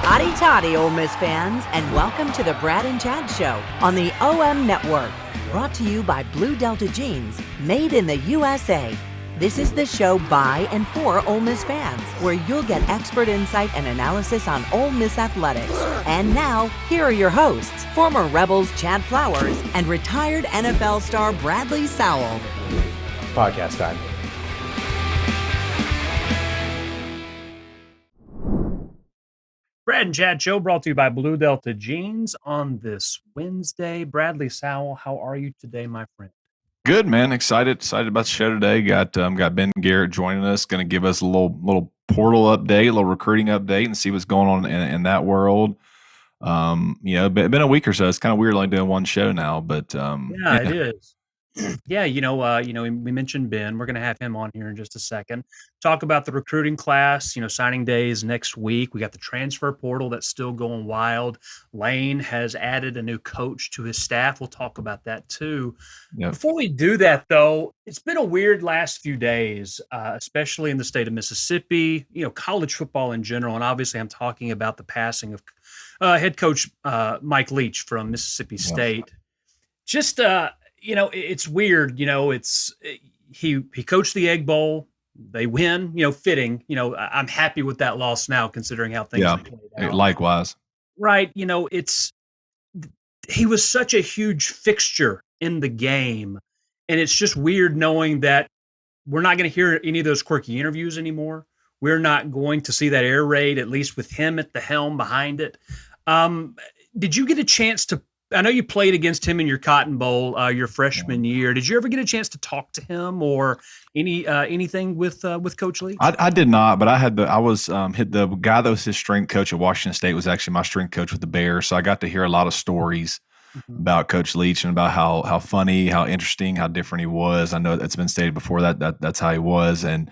Hotty toddy, Ole Miss fans, and welcome to the Brad and Chad Show on the OM Network. Brought to you by Blue Delta Jeans, made in the USA. This is the show by and for Ole Miss fans, where you'll get expert insight and analysis on Ole Miss athletics. And now, here are your hosts, former Rebels Chad Flowers and retired NFL star Bradley Sowell. It's podcast time. Brad and Chad Show brought to you by Blue Delta Jeans on this Wednesday. Bradley Sowell, how are you today, my friend? Good, man. Excited about the show today. Got Ben Garrett joining us. Going to give us a little portal update, a little recruiting update, and see what's going on in that world. Been a week or so. It's kind of weird only doing one show now, but it is. Yeah, we mentioned Ben. We're going to have him on here in just a second. Talk about the recruiting class. Signing days next week. We got the transfer portal that's still going wild. Lane has added a new coach to his staff. We'll talk about that too. Yep. Before we do that, though, it's been a weird last few days, especially in the state of Mississippi. College football in general, and obviously, I'm talking about the passing of head coach Mike Leach from Mississippi State. Just it's weird. He coached the Egg Bowl. They win. Fitting. I'm happy with that loss now, considering how things have played out. Likewise. Right. He was such a huge fixture in the game, and it's just weird knowing that we're not going to hear any of those quirky interviews anymore. We're not going to see that air raid, at least with him at the helm behind it. Did you get a chance to? I know you played against him in your Cotton Bowl your freshman year. Did you ever get a chance to talk to him or anything with Coach Leach? I did not, but the guy that was his strength coach at Washington State was actually my strength coach with the Bears. So I got to hear a lot of stories about Coach Leach and about how funny, how interesting, how different he was. I know it's been stated before that's how he was. And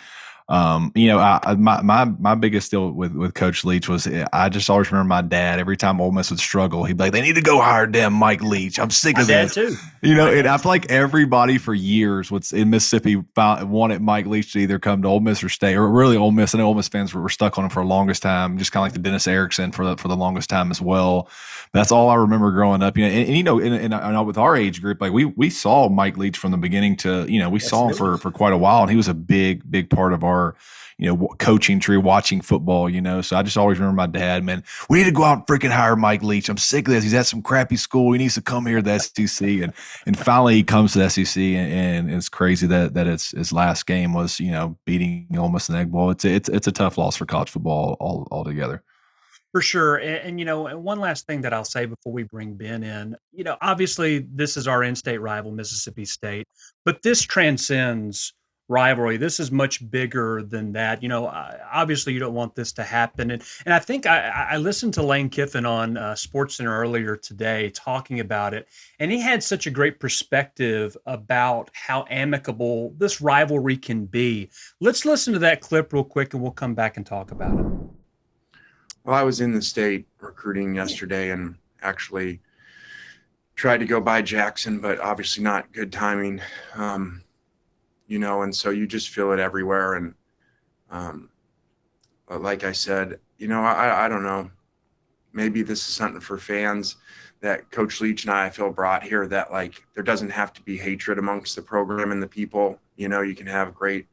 my biggest deal with Coach Leach was I just always remember my dad. Every time Ole Miss would struggle, he'd be like, "They need to go hire damn Mike Leach. I'm sick of this." Too. And I feel like everybody for years in Mississippi wanted Mike Leach to either come to Ole Miss or stay, or really Ole Miss. I know Ole Miss fans were stuck on him for the longest time, just kind of like the Dennis Erickson for the longest time as well. That's all I remember growing up. And with our age group, like we saw Mike Leach from the beginning to we saw him for quite a while, and he was a big part of our coaching tree, watching football, So I just always remember my dad, man, we need to go out and freaking hire Mike Leach. I'm sick of this. He's at some crappy school. He needs to come here to the SEC. And finally he comes to the SEC, and it's crazy that his last game was, beating Ole Miss in the Egg Bowl. It's a tough loss for college football altogether. For sure. And one last thing that I'll say before we bring Ben in, obviously this is our in-state rival, Mississippi State, but this transcends rivalry. This is much bigger than that. Obviously you don't want this to happen. And I think I listened to Lane Kiffin on SportsCenter earlier today talking about it. And he had such a great perspective about how amicable this rivalry can be. Let's listen to that clip real quick and we'll come back and talk about it. Well, I was in the state recruiting yesterday and actually tried to go by Jackson, but obviously not good timing. And so you just feel it everywhere. And like I said, I don't know, maybe this is something for fans that Coach Leach and I feel brought here, that like there doesn't have to be hatred amongst the program and the people. You can have great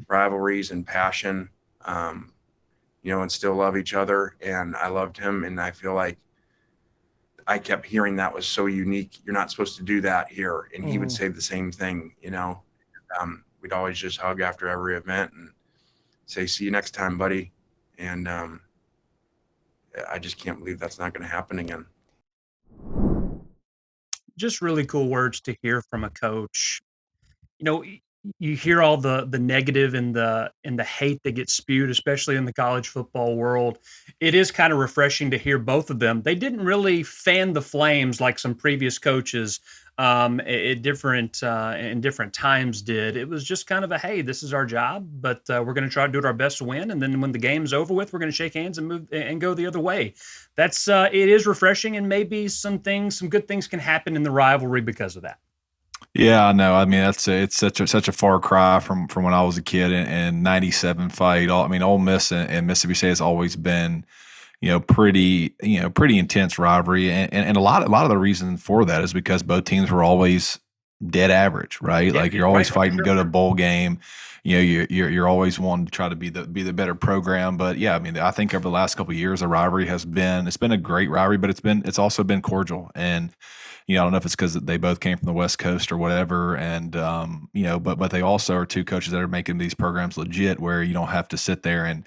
rivalries and passion, and still love each other. And I loved him. And I feel like I kept hearing that was so unique. You're not supposed to do that here. And he would say the same thing, we'd always just hug after every event and say, "See you next time, buddy." And I just can't believe that's not going to happen again. Just really cool words to hear from a coach. You hear all the negative and the hate that gets spewed, especially in the college football world. It is kind of refreshing to hear both of them. They didn't really fan the flames like some previous coaches in different times did. It was just kind of a, hey, this is our job, but we're going to try to do our best to win. And then when the game's over with, we're going to shake hands and move and go the other way. It is refreshing, and maybe some good things can happen in the rivalry because of that. Yeah, I know. I mean, it's such a far cry from when I was a kid and 97 fight. Ole Miss and Mississippi State has always been, pretty intense rivalry. And a lot of the reason for that is because both teams were always dead average, right? Yeah, like you're always right, fighting sure. to go to a bowl game. You're always wanting to try to be the better program. But yeah, I mean, I think over the last couple of years, the rivalry it's been a great rivalry, but it's also been cordial. And I don't know if it's because they both came from the West Coast or whatever. And but they also are two coaches that are making these programs legit, where you don't have to sit there and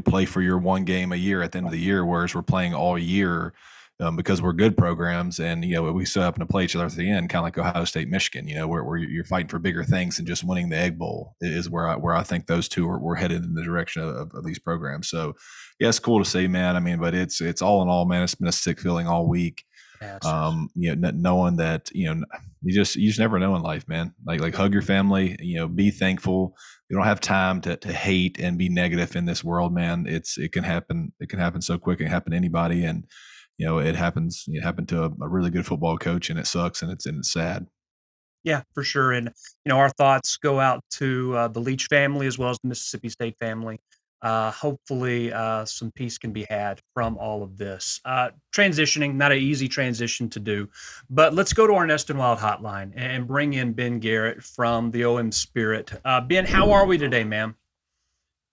play for your one game a year at the end of the year, whereas we're playing all year. Because we're good programs, and we still happen to play each other at the end, kind of like Ohio State, Michigan. Where you're fighting for bigger things than just winning the Egg Bowl is where I think those two were headed in the direction of these programs. So yeah, it's cool to see, man. I mean, but it's all in all, man, it's been a sick feeling all week. Knowing that you just never know in life, man. Like hug your family, be thankful. You don't have time to hate and be negative in this world, man. It can happen. It can happen so quick. It can happen to anybody, and it happens. It happened to a really good football coach, and it sucks, and it's sad. Yeah, for sure. And our thoughts go out to the Leach family as well as the Mississippi State family. Hopefully, some peace can be had from all of this. Transitioning, not an easy transition to do, but let's go to our Nest and Wild hotline and bring in Ben Garrett from the OM Spirit. Ben, how are we today, ma'am?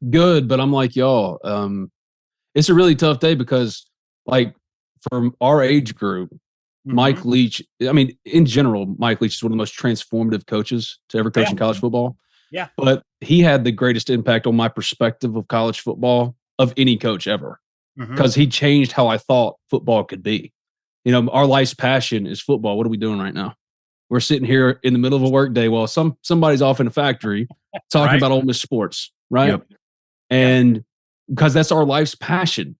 Good, but I'm like y'all. It's a really tough day because, like, from our age group, Mike Leach, I mean, in general, Mike Leach is one of the most transformative coaches to ever coach in college football. Yeah. But he had the greatest impact on my perspective of college football of any coach ever, because he changed how I thought football could be. Our life's passion is football. What are we doing right now? We're sitting here in the middle of a work day while somebody's off in a factory talking about Ole Miss sports, right? Yep. And because that's our life's passion.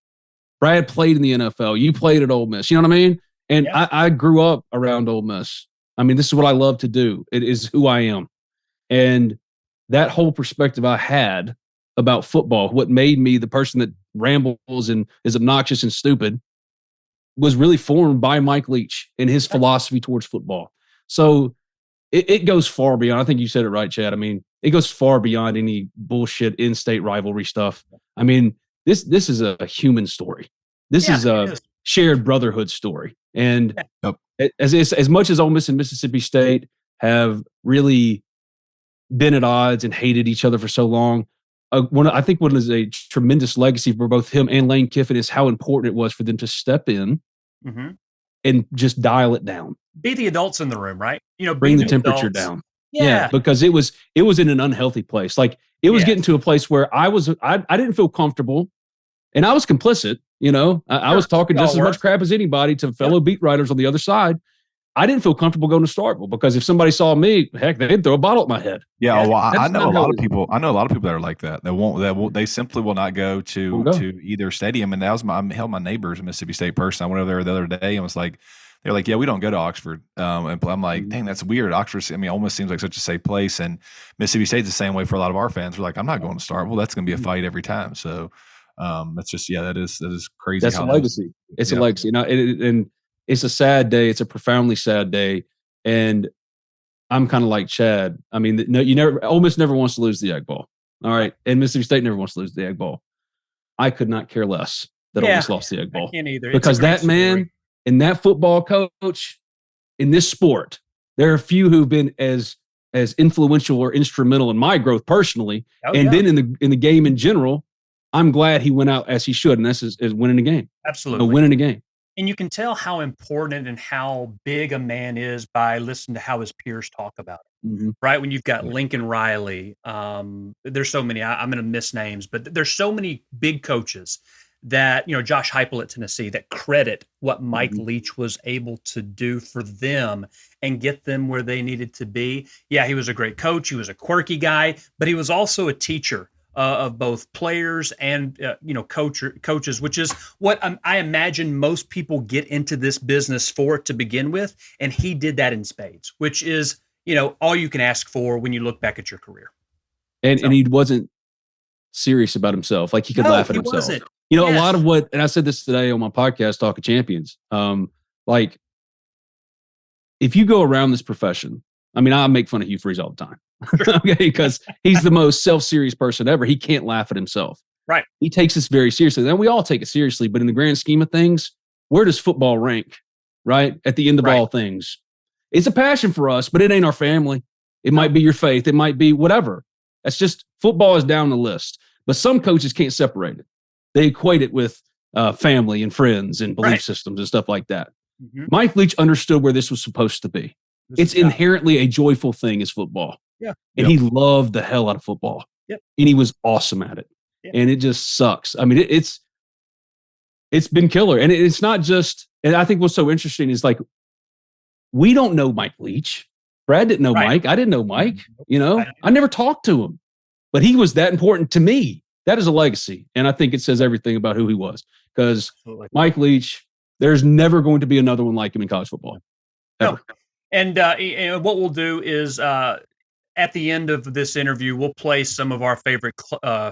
Brad played in the NFL. You played at Ole Miss. You know what I mean? And I grew up around Ole Miss. I mean, this is what I love to do. It is who I am. And that whole perspective I had about football, what made me the person that rambles and is obnoxious and stupid, was really formed by Mike Leach and his philosophy towards football. So it goes far beyond. I think you said it right, Chad. I mean, it goes far beyond any bullshit in-state rivalry stuff. I mean, this is a human story. This is a shared brotherhood story. And as much as Ole Miss and Mississippi State have really been at odds and hated each other for so long, I think what is a tremendous legacy for both him and Lane Kiffin is how important it was for them to step in and just dial it down. Be the adults in the room, right? Bring the temperature down. Yeah, because it was in an unhealthy place. Like it was getting to a place where I didn't feel comfortable, and I was complicit. I was talking just as much crap as anybody to fellow beat writers on the other side. I didn't feel comfortable going to Starkville because if somebody saw me, heck, they'd throw a bottle at my head. Yeah, well, I know a lot of people. I know a lot of people that are like that. They simply will not go to either stadium. And that was my neighbor's a Mississippi State person. I went over there the other day and was like, they're like, yeah, we don't go to Oxford. And I'm like, dang, that's weird. Oxford, I mean, almost seems like such a safe place. And Mississippi State's the same way for a lot of our fans. We're like, I'm not going to Starkville. That's going to be a fight every time. So that's just, that is crazy. That's a legacy. It's a legacy. And it's a sad day. It's a profoundly sad day. And I'm kind of like Chad. I mean, Ole Miss never wants to lose the Egg Bowl. All right. And Mississippi State never wants to lose the Egg Bowl. I could not care less that Ole Miss lost the Egg Bowl. I can't either. Because that man and that football coach in this sport, there are a few who've been as influential or instrumental in my growth personally. Then in the game in general, I'm glad he went out as he should. And this is winning a game. Absolutely. Winning a game. And you can tell how important and how big a man is by listening to how his peers talk about it, right? When you've got Lincoln Riley, there's so many, I'm going to miss names, but there's so many big coaches that, Josh Heupel at Tennessee, that credit what Mike Leach was able to do for them and get them where they needed to be. Yeah, he was a great coach. He was a quirky guy, but he was also a teacher of both players and coaches, which is what I imagine most people get into this business for to begin with. And he did that in spades, which is all you can ask for when you look back at your career. And he wasn't serious about himself, like he could laugh at himself. Wasn't. A lot of what, and I said this today on my podcast, Talk of Champions. Like if you go around this profession, I mean, I make fun of Hugh Freeze all the time. Okay, because he's the most self-serious person ever. He can't laugh at himself. Right. He takes this very seriously. Now we all take it seriously, but in the grand scheme of things, where does football rank? Right at the end of all things, it's a passion for us, but it ain't our family. It might be your faith. It might be whatever. That's just football is down the list. But some coaches can't separate it. They equate it with family and friends and belief systems and stuff like that. Mm-hmm. Mike Leach understood where this was supposed to be. It's inherently a joyful thing is football. Yeah. And he loved the hell out of football. Yep. And he was awesome at it. Yep. And it just sucks. I mean, it's been killer. And it's not just, and I think what's so interesting is like, we don't know Mike Leach. Brad didn't know Mike. I didn't know Mike. You know, I never talked to him, but he was that important to me. That is a legacy. And I think it says everything about who he was, because Mike Leach, there's never going to be another one like him in college football. Ever. No. And what we'll do is at the end of this interview, we'll play some of our favorite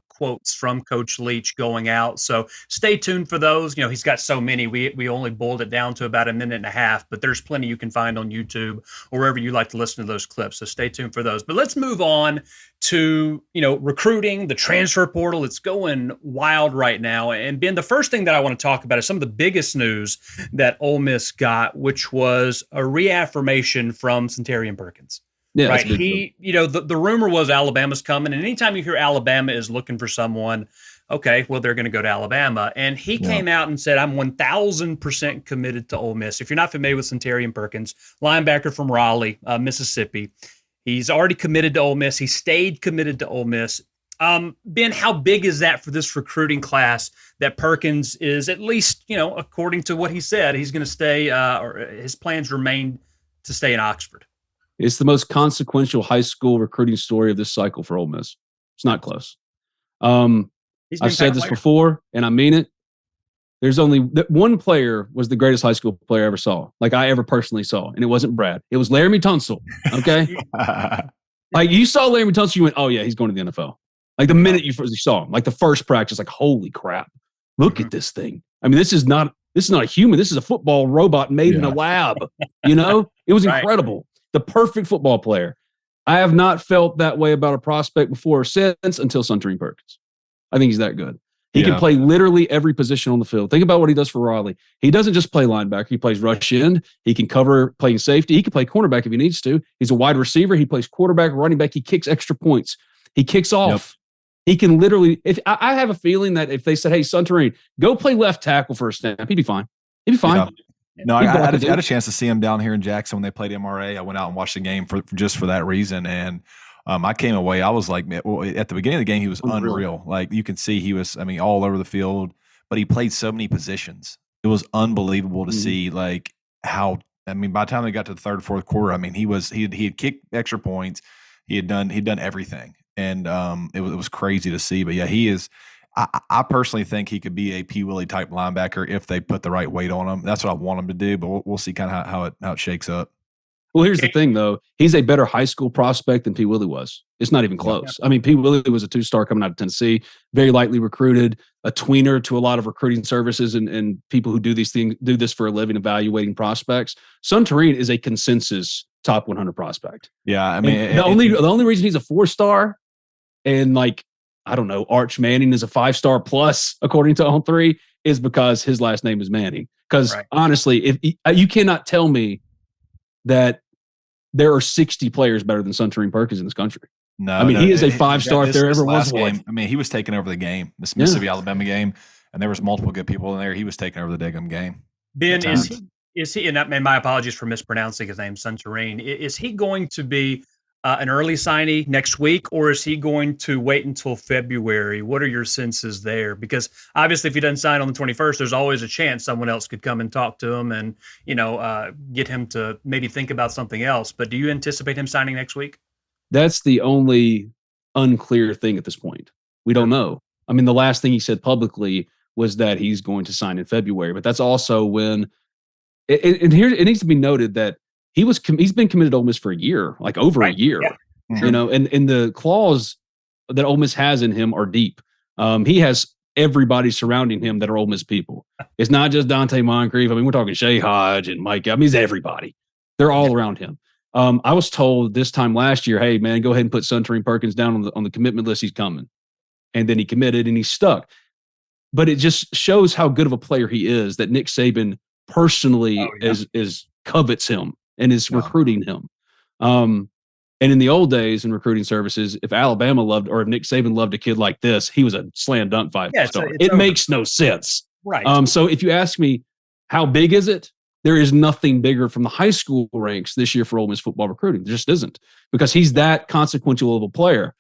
quotes from Coach Leach going out. So stay tuned for those. You know, he's got so many. We only boiled it down to about a minute and a half, but there's plenty you can find on YouTube or wherever you like to listen to those clips. So stay tuned for those. But let's move on to, recruiting, the transfer portal. It's going wild right now. And Ben, the first thing that I want to talk about is some of the biggest news that Ole Miss got, which was a reaffirmation from Centurion Perkins. Yeah, right. The rumor was Alabama's coming, and anytime you hear Alabama is looking for someone, okay, well, they're going to go to Alabama. And he came out and said, I'm 1,000% committed to Ole Miss. If you're not familiar with Centurion Perkins, linebacker from Raleigh, Mississippi, he's already committed to Ole Miss. He stayed committed to Ole Miss. Ben, how big is that for this recruiting class that Perkins is, at least, according to what he said, he's going to stay, or his plans remain to stay in Oxford? It's the most consequential high school recruiting story of this cycle for Ole Miss. It's not close. I've said this before, and I mean it. There's only one player was the greatest high school player I ever saw, like I ever personally saw, and it wasn't Brad. It was Laramie Tunsil, okay? Like, you saw Laramie Tunsil, you went, oh, yeah, he's going to the NFL. Like, the minute you saw him, like the first practice, like, holy crap, look at this thing. I mean, this is not a human. This is a football robot made in a lab, It was incredible. The perfect football player. I have not felt that way about a prospect before or since until Suntarine Perkins. I think he's that good. He can play literally every position on the field. Think about what he does for Raleigh. He doesn't just play linebacker. He plays rush end. He can cover playing safety. He can play cornerback if he needs to. He's a wide receiver. He plays quarterback, running back. He kicks extra points. He kicks off. He can literally, if I have a feeling that if they said, hey, Suntarine, go play left tackle for a snap, he'd be fine. He'd be fine. Yeah. No, I had a chance to see him down here in Jackson when they played MRA. I went out and watched the game for that reason. And I came away, I was like, at the beginning of the game, he was unreal. Like, you can see he was, all over the field, but he played so many positions. It was unbelievable to see, like, how, by the time they got to the third, fourth quarter, he had kicked extra points. He'd done everything. And it was crazy to see. But yeah, he is. I personally think he could be a P. Willie type linebacker if they put the right weight on him. That's what I want him to do, but we'll see kind of how it shakes up. Well, here's the thing, though. He's a better high school prospect than P. Willie was. It's not even close. Yeah. P. Willie was a 2-star coming out of Tennessee, very lightly recruited, a tweener to a lot of recruiting services and people who do this for a living, evaluating prospects. Suntarine is a consensus top 100 prospect. Yeah, the only reason he's a 4-star and I don't know, Arch Manning is a 5-star plus, according to On3, is because his last name is Manning. Because honestly, if you cannot tell me that there are 60 players better than Suntarine Perkins in this country. No, he is a 5-star if there ever was one. He was taking over the game, this Mississippi Alabama game, and there was multiple good people in there. He was taking over the daggum game. Ben, is he? And my apologies for mispronouncing his name, Suntarine. Is he going to be an early signee next week, or is he going to wait until February? What are your senses there? Because obviously, if he doesn't sign on the 21st, there's always a chance someone else could come and talk to him and, get him to maybe think about something else. But do you anticipate him signing next week? That's the only unclear thing at this point. We don't know. The last thing he said publicly was that he's going to sign in February, but that's also when, and here it needs to be noted that he's been committed to Ole Miss for a year, like over a year, and the claws that Ole Miss has in him are deep. He has everybody surrounding him that are Ole Miss people. It's not just Dante Moncrief. We're talking Shay Hodge and Mike. It's everybody. They're all around him. I was told this time last year, hey man, go ahead and put Suntarine Perkins down on the commitment list. He's coming. and then he committed and he stuck. But it just shows how good of a player he is that Nick Saban personally is covets him and is recruiting him. And in the old days in recruiting services, if Alabama loved or if Nick Saban loved a kid like this, he was a slam dunk 5-star. It makes no sense. Right. So if you ask me, how big is it? There is nothing bigger from the high school ranks this year for Ole Miss football recruiting. There just isn't, because he's that consequential of a player.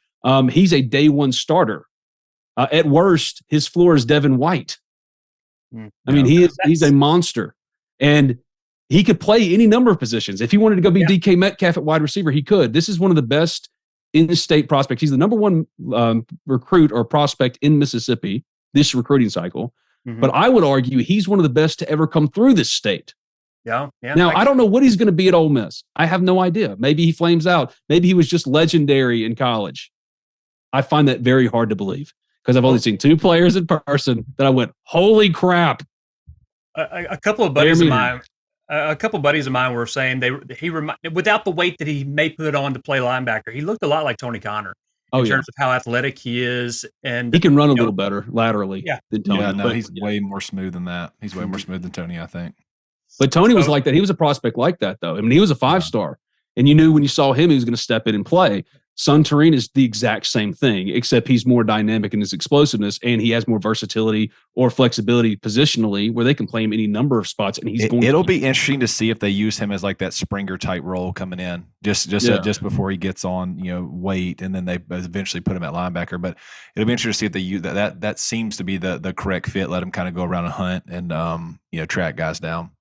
He's a day one starter. At worst, his floor is Devin White. I mean, he's a monster. And he could play any number of positions. If he wanted to go be DK Metcalf at wide receiver, he could. This is one of the best in-state prospects. He's the number one recruit or prospect in Mississippi this recruiting cycle. But I would argue he's one of the best to ever come through this state. Yeah. Now, I don't know what he's going to be at Ole Miss. I have no idea. Maybe he flames out. Maybe he was just legendary in college. I find that very hard to believe, because I've only seen 2 players in person that I went, holy crap. A couple of buddies of mine. A couple of buddies of mine were saying without the weight that he may put on to play linebacker, he looked a lot like Tony Connor in terms of how athletic he is, and he can run a little better laterally than Tony. Yeah, no, he's way more smooth than that. He's way more smooth than Tony, I think. But Tony was like that. He was a prospect like that, though. I mean, he was a 5-star, and you knew when you saw him, he was going to step in and play. Suntarine is the exact same thing, except he's more dynamic in his explosiveness, and he has more versatility or flexibility positionally, where they can play him any number of spots. And it'll be interesting to see if they use him as like that Springer type role coming in, just before he gets on weight, and then they eventually put him at linebacker. But it'll be interesting to see if they use that. That seems to be the correct fit. Let him kind of go around and hunt and track guys down.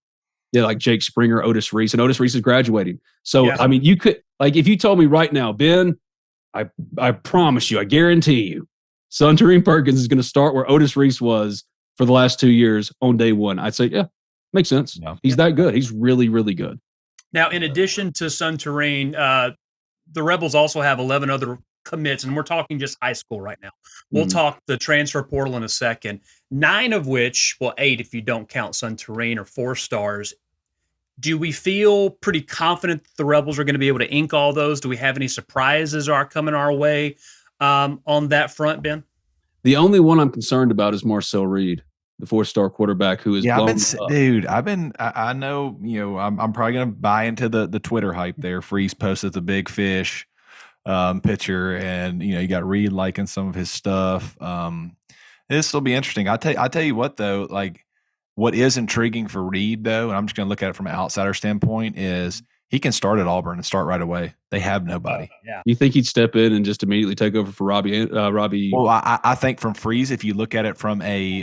Yeah, like Jake Springer, Otis Reese, and Otis Reese is graduating. So I mean, you could, like, if you told me right now, Ben, I promise you, I guarantee you, Suntarine Perkins is going to start where Otis Reese was for the last 2 years on day one. I'd say, yeah, makes sense. Yeah. He's that good. He's really, really good. Now, in addition to Suntarine, the Rebels also have 11 other commits, and we're talking just high school right now. We'll talk the transfer portal in a second. 9 of which, 8 if you don't count Suntarine, are 4-stars. Do we feel pretty confident that the Rebels are going to be able to ink all those? Do we have any surprises are coming our way on that front, Ben? The only one I'm concerned about is Marcel Reed, the 4-star quarterback who is I'm probably going to buy into the Twitter hype there. Freeze posted the big fish picture, and you got Reed liking some of his stuff. This will be interesting. I tell you what, though, like, what is intriguing for Reed, though, and I'm just going to look at it from an outsider standpoint, is he can start at Auburn and start right away. They have nobody. You think he'd step in and just immediately take over for Robbie? Well, I think from Freeze, if you look at it from a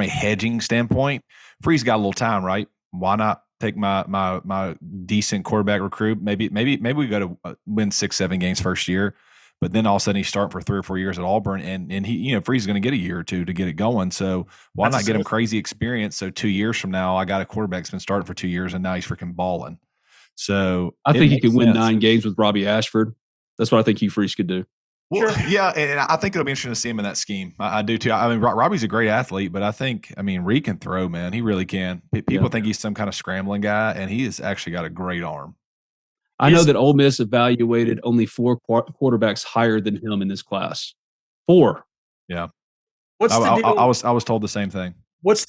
hedging standpoint, Freeze got a little time, right? Why not take my decent quarterback recruit? Maybe we go to win 6-7 games first year. But then all of a sudden he's starting for 3 or 4 years at Auburn, and he, Freeze is going to get a year or 2 to get it going. So why not get him crazy experience? So 2 years from now, I got a quarterback that's been starting for 2 years, and now he's freaking balling. So I think he could win 9 games with Robbie Ashford. That's what I think Hugh Freeze could do. Well, yeah, and I think it'll be interesting to see him in that scheme. I do too. I mean, Robbie's a great athlete, but Reed can throw, man. He really can. People think he's some kind of scrambling guy, and he has actually got a great arm. I know that Ole Miss evaluated only 4 quarterbacks higher than him in this class. 4. Yeah. What's the deal? I was told the same thing. What's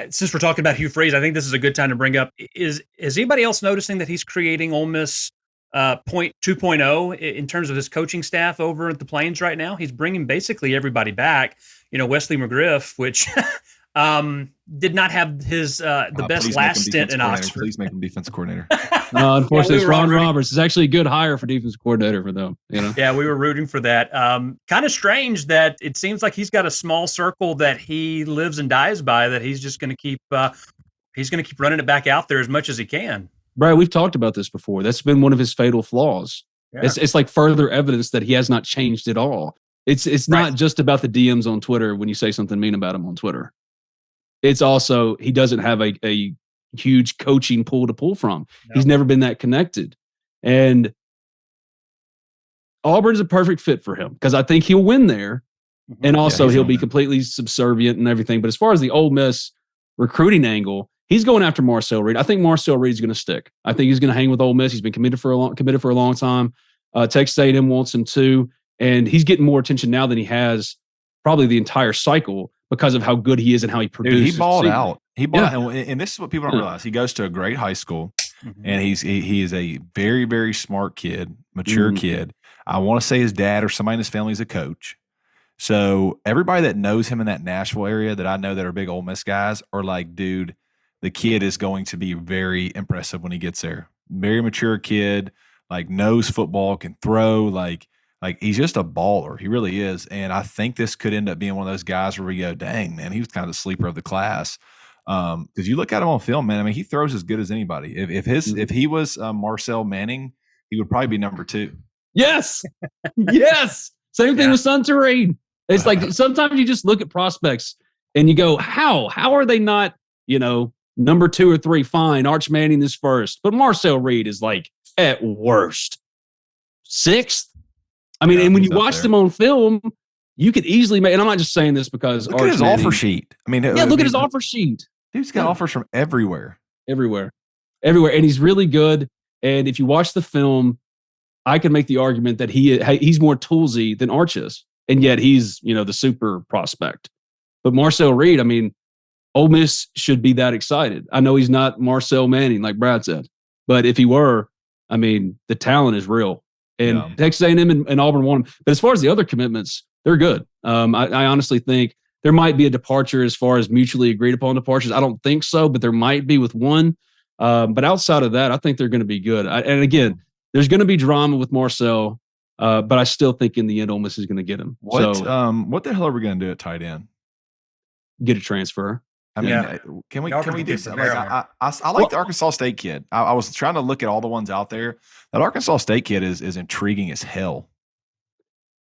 since we're talking about Hugh Freeze, I think this is a good time to bring up, is anybody else noticing that he's creating Ole Miss 2.0 in terms of his coaching staff over at the Plains right now? He's bringing basically everybody back. Wesley McGriff, which did not have his the best last stint in Oxford. Please make him defensive coordinator. Unfortunately, it's Ron Roberts. It's actually a good hire for defensive coordinator for them. Yeah, we were rooting for that. Kind of strange that it seems like he's got a small circle that he lives and dies by. That he's just going to keep. He's going to keep running it back out there as much as he can. Brad, we've talked about this before. That's been one of his fatal flaws. Yeah. It's like further evidence that he has not changed at all. It's not just about the DMs on Twitter when you say something mean about him on Twitter. It's also he doesn't have a huge coaching pool to pull from. No. He's never been that connected. And Auburn's a perfect fit for him because I think he'll win there. Mm-hmm. And also he'll be completely subservient and everything. But as far as the Ole Miss recruiting angle, he's going after Marcel Reed. I think Marcel Reed's going to stick. I think he's going to hang with Ole Miss. He's been committed for a long time. Texas A&M wants him too. And he's getting more attention now than he has probably the entire cycle because of how good he is and how he produces. Dude, he balled out. He balled out. And this is what people don't realize. He goes to a great high school, and he is a very, very smart kid, mature kid. I want to say his dad or somebody in his family is a coach. So everybody that knows him in that Nashville area that I know that are big Ole Miss guys are like, dude, the kid is going to be very impressive when he gets there. Very mature kid, like knows football, can throw, like he's just a baller. He really is. And I think this could end up being one of those guys where we go, dang, man, he was kind of the sleeper of the class. Because you look at him on film, man, I mean, he throws as good as anybody. If he was Marcel Manning, he would probably be number 2. Yes. Yes. Same thing with Santorini. It's like sometimes you just look at prospects and you go, how are they not, number 2 or 3? Fine. Arch Manning is first, but Marcel Reed is like at worst 6th. I mean, and when you watch them on film, you could easily make, and I'm not just saying this because look at his offer sheet. I mean, look at his offer sheet. Dude's got offers from everywhere. And he's really good. And if you watch the film, I can make the argument that he's more toolsy than Arch is. And yet he's, the super prospect. But Marcel Reed, I mean, Ole Miss should be that excited. I know he's not Marcel Manning, like Brad said. But if he were, I mean, the talent is real. And Texas A&M and Auburn want him. But as far as the other commitments, they're good. I honestly think there might be a departure as far as mutually agreed upon departures. I don't think so, but there might be with one. But outside of that, I think they're going to be good. And again, there's going to be drama with Marcel, but I still think in the end, Ole Miss is going to get him. What the hell are we going to do at tight end? Get a transfer. I mean, can we do something? Like, I like the Arkansas State kid. I was trying to look at all the ones out there. That Arkansas State kid is intriguing as hell.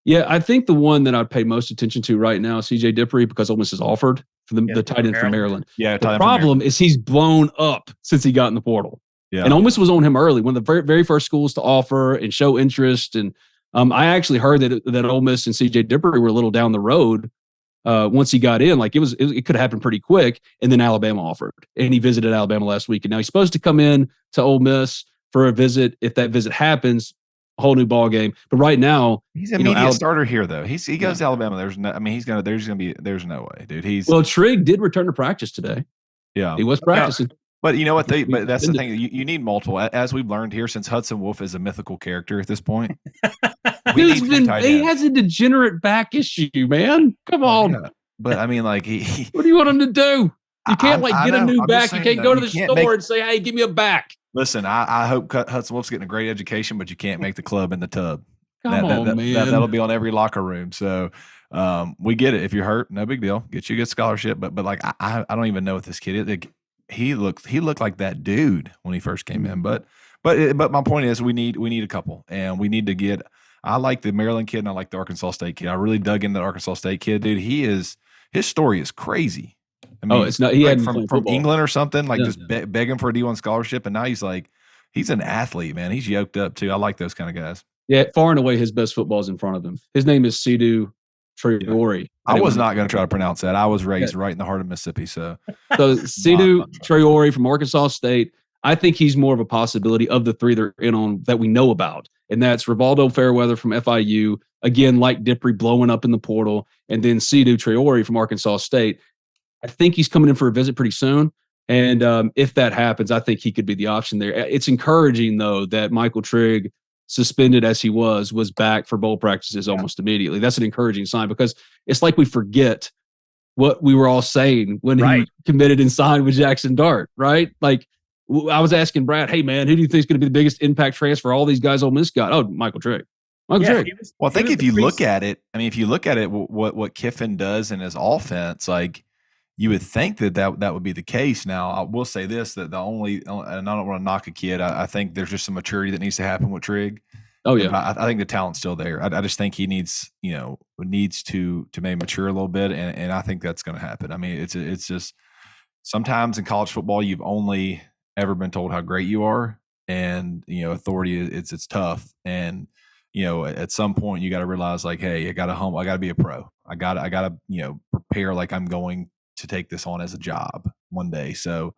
Yeah, I think the one that I'd pay most attention to right now is CJ Dippery because Ole Miss is offered for the tight end from Maryland. Yeah, the problem is he's blown up since he got in the portal. Yeah. And Ole Miss was on him early, one of the very, very first schools to offer and show interest. And I actually heard that Ole Miss and CJ Dippery were a little down the road once he got in. Like it could happen pretty quick. And then Alabama offered, and he visited Alabama last week. And now he's supposed to come in to Ole Miss for a visit. If that visit happens, a whole new ball game. But right now, he's an immediate starter here, though. He goes to Alabama. There's no way, dude. Well, Trigg did return to practice today. Yeah, he was practicing. But you know what? But that's the thing. You need multiple. As we've learned here, since Hudson Wolf is a mythical character at this point, he has a degenerate back issue, man. Come on. Yeah. But I mean, like what do you want him to do? You can't get a new back. You can't go to the store and say, "Hey, give me a back." Listen, I hope Hudson Wolf's getting a great education, but you can't make the club in the tub. Come on, man. That'll be on every locker room. So we get it. If you're hurt, no big deal. Get you a good scholarship. But like I don't even know what this kid is. Like, he looked like that dude when he first came in. But my point is we need a couple, and we need to get. I like the Maryland kid and I like the Arkansas State kid. I really dug into the Arkansas State kid, dude. His story is crazy. I mean, it's not. He had from England or something, like just begging for a D1 scholarship, and now he's an athlete, man. He's yoked up too. I like those kind of guys. Yeah, far and away, his best football is in front of him. His name is Sidhu Traore. I was not going to try to pronounce that. I was raised right in the heart of Mississippi, so Sidhu Traore from Arkansas State. I think he's more of a possibility of the three they're in on that we know about, and that's Rivaldo Fairweather from FIU. Again, like Dippery blowing up in the portal, and then Sidhu Traore from Arkansas State. I think he's coming in for a visit pretty soon. And if that happens, I think he could be the option there. It's encouraging, though, that Michael Trigg, suspended as he was back for bowl practices almost immediately. That's an encouraging sign because it's like we forget what we were all saying when he committed and signed with Jackson Dart, right? Like I was asking Brad, hey, man, who do you think is going to be the biggest impact transfer all these guys Ole Miss got? Oh, Michael Trigg. Trigg. Well, I think if you look at it, what Kiffin does in his offense, like, you would think that would be the case. Now, I will say this, that and I don't want to knock a kid. I think there's just some maturity that needs to happen with Trigg. Oh, yeah. I think the talent's still there. I just think he needs to maybe mature a little bit, and I think that's going to happen. I mean, it's just sometimes in college football, you've only ever been told how great you are, and, authority, it's tough. And, at some point you got to realize, like, hey, I got to be a pro. I got to prepare like I'm going to take this on as a job one day. So,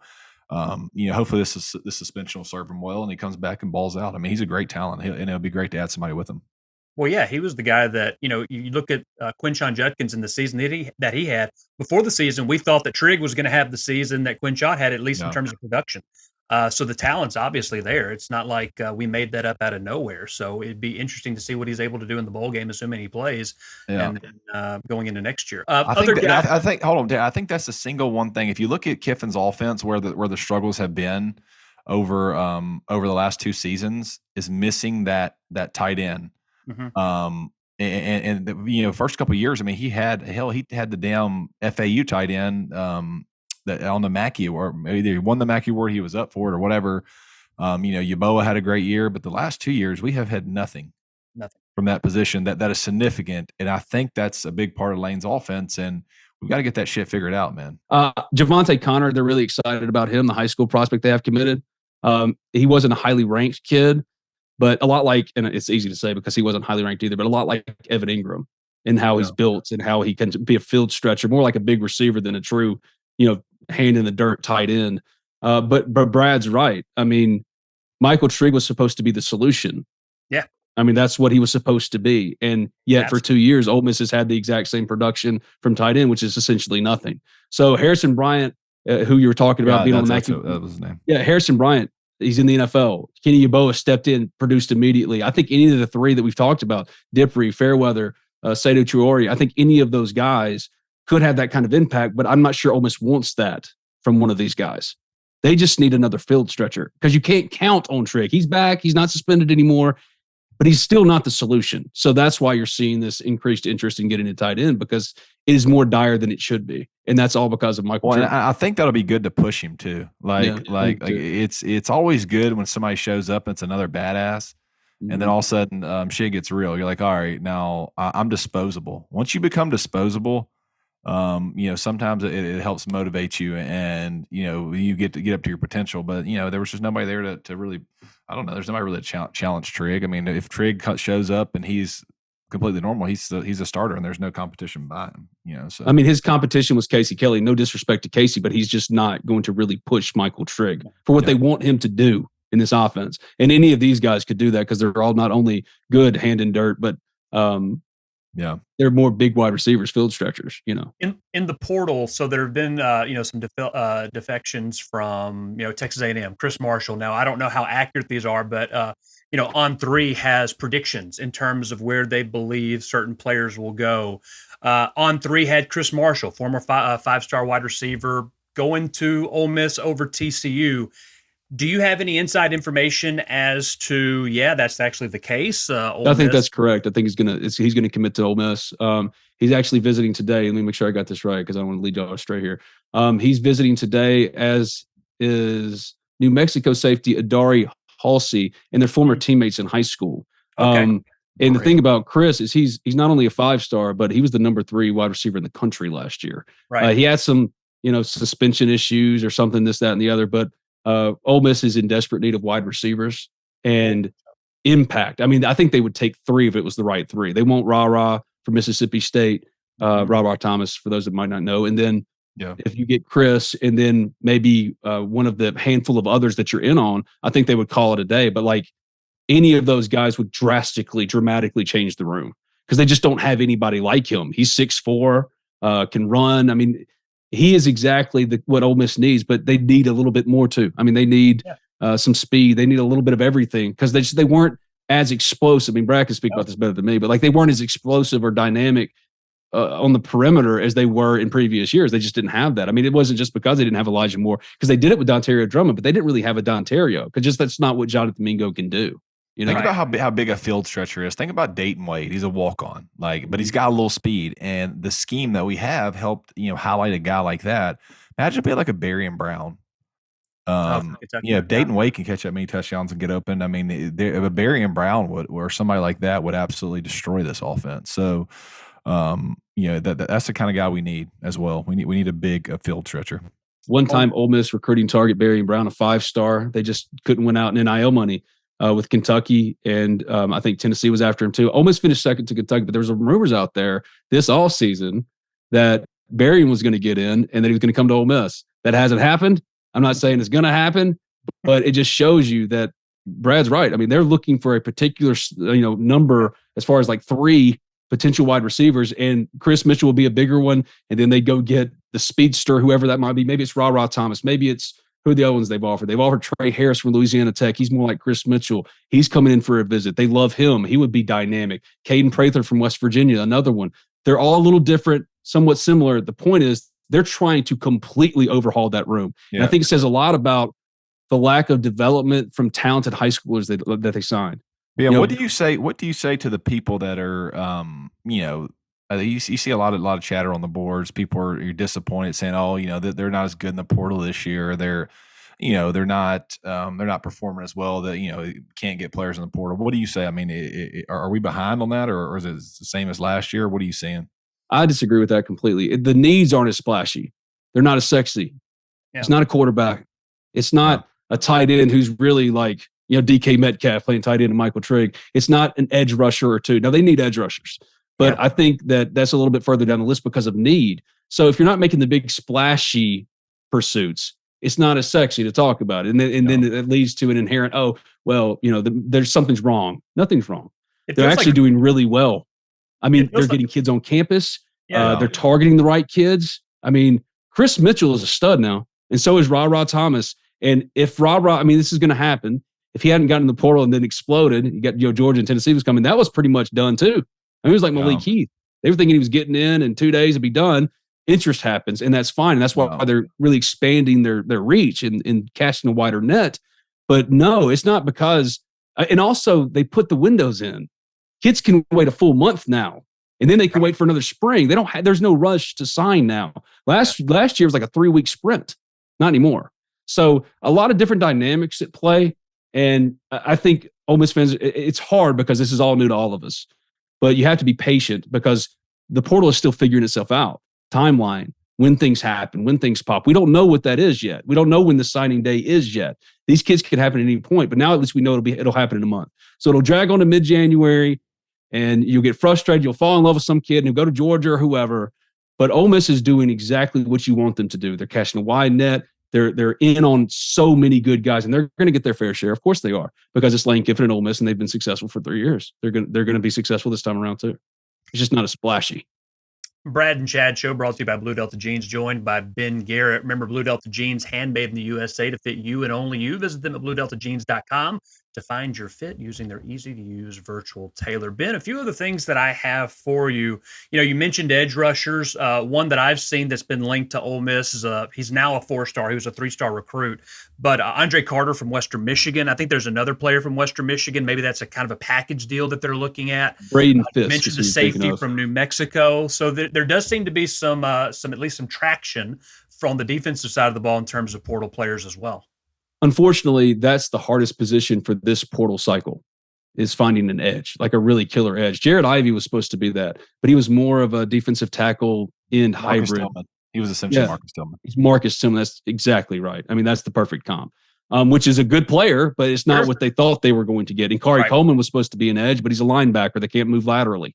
hopefully this suspension will serve him well and he comes back and balls out. I mean, he's a great talent, and it'll be great to add somebody with him. Well, yeah, he was the guy that, you look at Quinshon Judkins in the season that he had. Before the season, we thought that Trigg was going to have the season that Quinshon had, at least in terms of production. So the talent's obviously there. It's not like we made that up out of nowhere. So it'd be interesting to see what he's able to do in the bowl game, assuming he plays, and going into next year. I think hold on, Dad, I think that's the single one thing. If you look at Kiffin's offense, where the struggles have been over the last 2 seasons, is missing that tight end. Mm-hmm. And first couple of years, I mean, he had the damn FAU tight end that on the Mackey, or maybe he won the Mackey Award, he was up for it or whatever. Yeboah had a great year, but the last 2 years we have had nothing from that position that is significant, and I think that's a big part of Lane's offense, and we've got to get that shit figured out, man. Javante Connor, they're really excited about him, the high school prospect they have committed. He wasn't a highly ranked kid, but a lot like, and it's easy to say because he wasn't highly ranked either, but a lot like Evan Ingram and how he's built and how he can be a field stretcher, more like a big receiver than a true, hand in the dirt tight end. But Brad's right. I mean, Michael Trigg was supposed to be the solution. Yeah. I mean, that's what he was supposed to be. And yet for 2 years, Ole Miss has had the exact same production from tight end, which is essentially nothing. So Harrison Bryant, who you were talking about being on the Mackey. That was his name. Yeah, Harrison Bryant, he's in the NFL. Kenny Yeboah stepped in, produced immediately. I think any of the 3 that we've talked about, Dipri, Fairweather, Seydou Traore, I think any of those guys could have that kind of impact, but I'm not sure Ole Miss wants that from one of these guys. They just need another field stretcher because you can't count on Trigg. He's back. He's not suspended anymore, but he's still not the solution. So that's why you're seeing this increased interest in getting a tight end, because it is more dire than it should be. And that's all because of Michael Trigg. And I think that'll be good to push him too. It's always good when somebody shows up and it's another badass. Mm-hmm. And then all of a sudden shit gets real. You're like, all right, now I'm disposable. Once you become disposable, sometimes it helps motivate you, and you get to get up to your potential. But there was just nobody there to really, I don't know. There's nobody really to challenge Trigg. I mean, if Trigg shows up and he's completely normal, he's a starter, and there's no competition by him. So I mean, his competition was Casey Kelly. No disrespect to Casey, but he's just not going to really push Michael Trigg for what they want him to do in this offense. And any of these guys could do that because they're all not only good hand in dirt, but they're more big wide receivers, field stretchers, In the portal, so there have been some defections from Texas A&M, Chris Marshall. Now I don't know how accurate these are, but On3 has predictions in terms of where they believe certain players will go. On3 had Chris Marshall, former 5-star wide receiver, going to Ole Miss over TCU. Do you have any inside information as to, that's actually the case? I think that's correct. I think he's gonna commit to Ole Miss. He's actually visiting today. Let me make sure I got this right because I don't want to lead y'all astray here. He's visiting today, as is New Mexico safety Adari Halsey, and their former teammates in high school. Okay. And the thing about Chris is he's not only a 5-star, but he was the number 3 wide receiver in the country last year. Right. He had some suspension issues or something, this, that, and the other, but Ole Miss is in desperate need of wide receivers and impact. I mean, I think they would take 3 if it was the right 3. They won't rah-rah for Mississippi State, rah-rah Thomas, for those that might not know. And then if you get Chris and then maybe one of the handful of others that you're in on, I think they would call it a day. But like any of those guys would dramatically change the room because they just don't have anybody like him. He's 6'4", can run. I mean, he is exactly what Ole Miss needs, but they need a little bit more too. I mean, they need some speed. They need a little bit of everything because they weren't as explosive. I mean, Brad can speak about this better than me, but like they weren't as explosive or dynamic on the perimeter as they were in previous years. They just didn't have that. I mean, it wasn't just because they didn't have Elijah Moore, because they did it with Dontario Drummond, but they didn't really have a Dontario because that's not what Jonathan Mingo can do. Think about how big a field stretcher is. Think about Dayton Wade. He's a walk-on, but he's got a little speed, and the scheme that we have helped highlight a guy like that. Imagine if we had like a Barry and Brown. If Dayton Wade can catch that many touchdowns and get open, I mean, if a Barry and Brown or somebody like that would absolutely destroy this offense. So, that's the kind of guy we need as well. We need a big field stretcher. One-time Ole Miss recruiting target, Barry and Brown, a 5-star. They just couldn't win out in NIL money. With Kentucky, and I think Tennessee was after him too. Ole Miss finished second to Kentucky, but there was rumors out there this all season that Berrien was going to get in and that he was going to come to Ole Miss. That hasn't happened. I'm not saying it's going to happen, but it just shows you that Brad's right. I mean, they're looking for a particular, number as far as like 3 potential wide receivers, and Chris Mitchell will be a bigger one. And then they go get the speedster, whoever that might be. Maybe it's Ra Thomas. Maybe it's who are the other ones they've offered. They've offered Trey Harris from Louisiana Tech. He's more like Chris Mitchell. He's coming in for a visit. They love him. He would be dynamic. Caden Prather from West Virginia, another one. They're all a little different, somewhat similar. The point is they're trying to completely overhaul that room. Yeah. And I think it says a lot about the lack of development from talented high schoolers that they signed. Yeah, what do you say? What do you say to the people that are, you see a lot of chatter on the boards. People are disappointed, saying, "Oh, they're not as good in the portal this year. They're not performing as well. That can't get players in the portal." What do you say? I mean, are we behind on that, or is it the same as last year? What are you saying? I disagree with that completely. The needs aren't as splashy. They're not as sexy. Yeah. It's not a quarterback. It's not a tight end who's really like, DK Metcalf playing tight end and Michael Trigg. It's not an edge rusher or two. Now, they need edge rushers. But I think that's a little bit further down the list because of need. So if you're not making the big splashy pursuits, it's not as sexy to talk about. And then it leads to an inherent, there's something's wrong. Nothing's wrong. They're actually doing really well. I mean, they're getting kids on campus. They're targeting the right kids. I mean, Chris Mitchell is a stud now, and so is Ra Thomas. And if this is going to happen. If he hadn't gotten in the portal and then exploded, you got Georgia and Tennessee was coming. That was pretty much done too. I mean, it was like Malik Heath. They were thinking he was getting in 2 days it'd be done. Interest happens, and that's fine. And that's why they're really expanding their reach and casting a wider net. But no, it's not because and also they put the windows in. Kids can wait a full month now, and then they can wait for another spring. There's no rush to sign now. Last year was like a 3-week sprint. Not anymore. So a lot of different dynamics at play. And I think Ole Miss fans, it's hard because this is all new to all of us. But you have to be patient because the portal is still figuring itself out. Timeline, when things happen, when things pop. We don't know what that is yet. We don't know when the signing day is yet. These kids could happen at any point, but now at least we know it'll happen in a month. So it'll drag on to mid-January, and you'll get frustrated. You'll fall in love with some kid and you'll go to Georgia or whoever. But Ole Miss is doing exactly what you want them to do. They're casting a wide net. They're in on so many good guys, and they're going to get their fair share. Of course they are, because it's Lane Kiffin and Ole Miss, and they've been successful for 3 years. They're going to be successful this time around too. It's just not as splashy. Brad and Chad Show brought to you by Blue Delta Jeans, joined by Ben Garrett. Remember, Blue Delta Jeans, handmade in the USA to fit you and only you. Visit them at BlueDeltaJeans.com to find your fit using their easy-to-use virtual tailor. Ben, a few of the things that I have for you. You mentioned edge rushers. One that I've seen that's been linked to Ole Miss is he's now a 4-star. He was a 3-star recruit. But Andre Carter from Western Michigan. I think there's another player from Western Michigan. Maybe that's a kind of a package deal that they're looking at. Braden Fisk. You mentioned the safety from New Mexico. So there does seem to be some at least some traction from the defensive side of the ball in terms of portal players as well. Unfortunately, that's the hardest position for this portal cycle, is finding an edge, like a really killer edge. Jared Ivey was supposed to be that, but he was more of a defensive tackle end hybrid. Tillman. He was essentially Marcus Tillman. He's Marcus Tillman. That's exactly right. I mean, that's the perfect comp, which is a good player, but it's not what they thought they were going to get. And Kari Coleman was supposed to be an edge, but he's a linebacker that can't move laterally.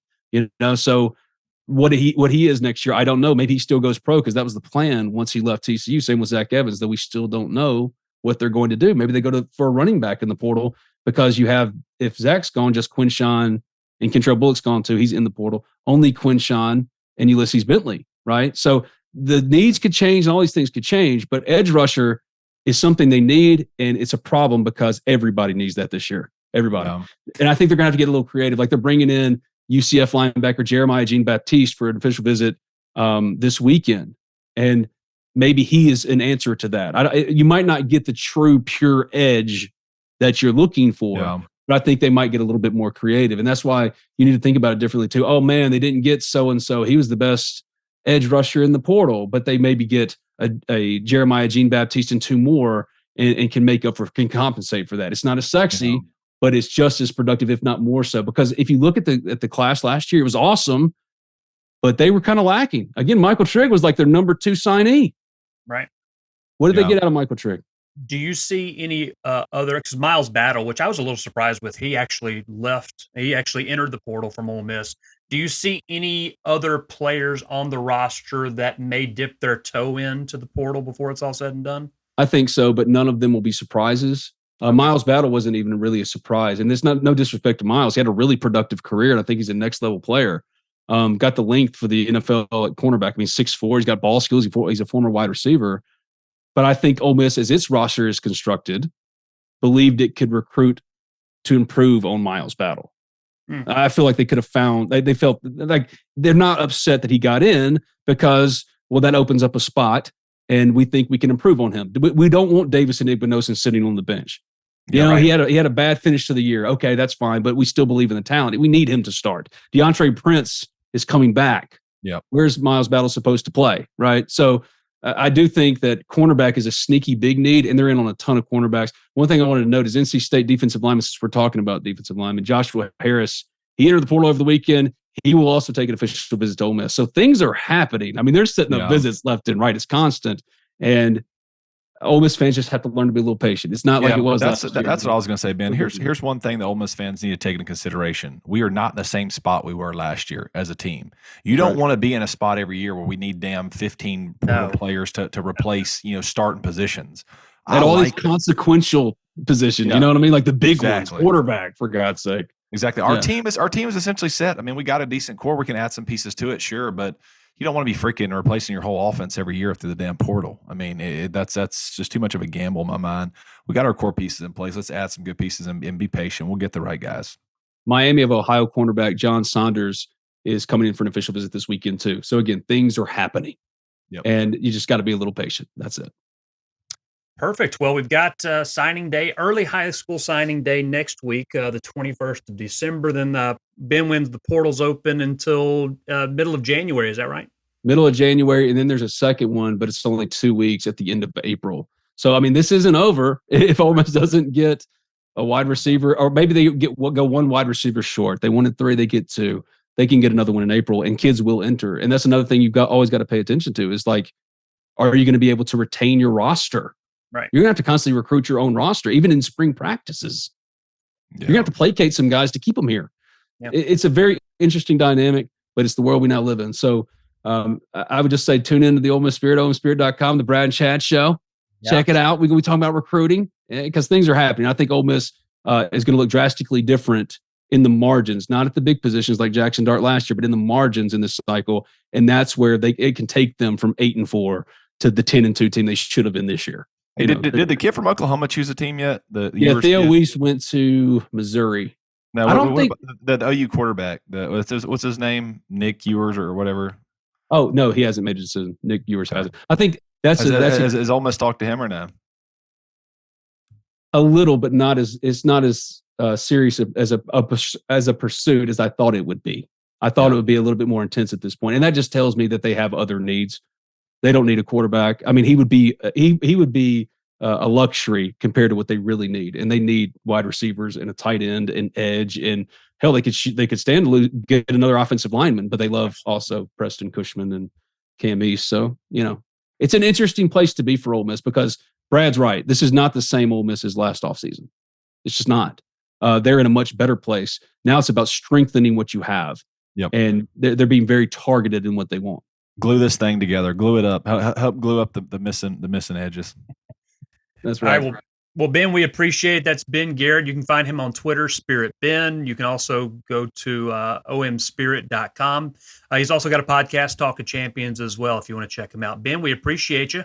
So what he is next year, I don't know. Maybe he still goes pro because that was the plan once he left TCU. Same with Zach Evans, though we still don't know what they're going to do. Maybe they go for a running back in the portal because you have, if Zach's gone, just Quinshawn and Kentrell Bullock's gone too. He's in the portal. Only Quinshawn and Ulysses Bentley, right? So the needs could change and all these things could change, but edge rusher is something they need, and it's a problem because everybody needs that this year. Everybody. Yeah. And I think they're going to have to get a little creative. Like they're bringing in UCF linebacker Jeremiah Jean-Baptiste for an official visit this weekend. And maybe he is an answer to that. You might not get the true pure edge that you're looking for, but I think they might get a little bit more creative. And that's why you need to think about it differently too. Oh man, they didn't get so-and-so. He was the best edge rusher in the portal, but they maybe get a Jeremiah Jean-Baptiste and 2 more and can compensate for that. It's not as sexy, but it's just as productive, if not more so. Because if you look at the class last year, it was awesome, but they were kind of lacking. Again, Michael Trigg was like their number 2 signee. Right. What did they get out of Michael Trigg? Do you see any other, because Miles Battle, which I was a little surprised with, he actually left. He actually entered the portal from Ole Miss. Do you see any other players on the roster that may dip their toe into the portal before it's all said and done? I think so, but none of them will be surprises. Miles Battle wasn't even really a surprise. And there's no disrespect to Miles. He had a really productive career, and I think he's a next level player. Got the length for the NFL at cornerback. I mean, 6'4", he's got ball skills. He's a former wide receiver. But I think Ole Miss, as its roster is constructed, believed it could recruit to improve on Miles Battle. I feel like they could have found, they felt like they're not upset that he got in because, well, that opens up a spot and we think we can improve on him. We don't want Davis and Igbenogson sitting on the bench. You know, right. He had a bad finish to the year. Okay, that's fine, but we still believe in the talent. We need him to start. DeAndre Prince is coming back. Yeah. Where's Miles Battle supposed to play? Right. So I do think that cornerback is a sneaky big need, and they're in on a ton of cornerbacks. One thing I wanted to note is NC State defensive lineman, since we're talking about defensive lineman, Joshua Harris, he entered the portal over the weekend. He will also take an official visit to Ole Miss. So things are happening. I mean, they're setting up visits left and right. It's constant. And Ole Miss fans just have to learn to be a little patient. It's not like it was that's what I was going to say, Ben. Here's one thing that Ole Miss fans need to take into consideration. We are not in the same spot we were last year as a team. You don't want to be in a spot every year where we need damn 15 players to replace, starting positions. And all these consequential positions, you know what I mean? Like the big ones, quarterback, for God's sake. Exactly. Our team is essentially set. I mean, we got a decent core. We can add some pieces to it, sure, but you don't want to be freaking replacing your whole offense every year through the damn portal. I mean, that's just too much of a gamble in my mind. We got our core pieces in place. Let's add some good pieces and be patient. We'll get the right guys. Miami of Ohio cornerback John Saunders is coming in for an official visit this weekend too. So again, things are happening, and you just got to be a little patient. That's it. Perfect. Well, we've got signing day, early high school signing day next week, the 21st of December. Then Ben, when the portal's open until middle of January. Is that right? Middle of January. And then there's a second one, but it's only 2 weeks at the end of April. So, I mean, this isn't over if Ole Miss doesn't get a wide receiver, or maybe they go one wide receiver short. They wanted 3, they get 2. They can get another one in April, and kids will enter. And that's another thing always got to pay attention to is like, are you going to be able to retain your roster? Right. You're going to have to constantly recruit your own roster, even in spring practices. Yeah. You're going to have to placate some guys to keep them here. Yep. It's a very interesting dynamic, but it's the world we now live in. So I would just say tune into the Ole Miss Spirit, omspirit.com, the Brad and Chad Show. Yep. Check it out. We're going to be talking about recruiting because things are happening. I think Ole Miss is going to look drastically different in the margins, not at the big positions like Jackson Dart last year, but in the margins in this cycle. And that's where it can take them from 8-4 to the 10-2 team they should have been this year. Hey, did the kid from Oklahoma choose a team yet? Theo Weiss went to Missouri. No, I don't think the OU quarterback. What's his name? Nick Ewers or whatever. Oh no, he hasn't made a decision. Nick Ewers hasn't. I think has Ole Miss talked to him or no? A little, but it's not as serious as a pursuit as I thought it would be. I thought it would be a little bit more intense at this point, and that just tells me that they have other needs. They don't need a quarterback. I mean, he would be a luxury compared to what they really need, and they need wide receivers and a tight end and edge, and hell, they could stand to get another offensive lineman, but they love also Preston Cushman and Cam East. So it's an interesting place to be for Ole Miss because Brad's right. This is not the same Ole Miss as last offseason. It's just not. They're in a much better place now. It's about strengthening what you have, and they're being very targeted in what they want. Glue this thing together. Glue it up. Help glue up the missing edges. That's right. All right. Well, Ben, we appreciate it. That's Ben Garrett. You can find him on Twitter, Spirit Ben. You can also go to omspirit.com. He's also got a podcast, Talk of Champions, as well, if you want to check him out. Ben, we appreciate you.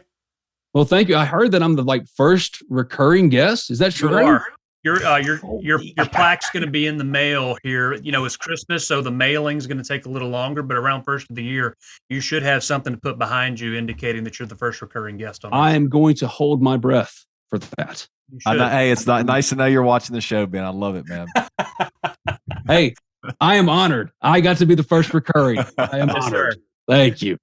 Well, thank you. I heard that I'm the first recurring guest. Is that true? You are. Your plaque's going to be in the mail here. It's Christmas, so the mailing's going to take a little longer. But around first of the year, you should have something to put behind you, indicating that you're the first recurring guest on. I am going to hold my breath for that. Hey, it's nice to know you're watching the show, Ben. I love it, man. Hey, I am honored. I got to be the first recurring. I am honored. Sir. Thank you.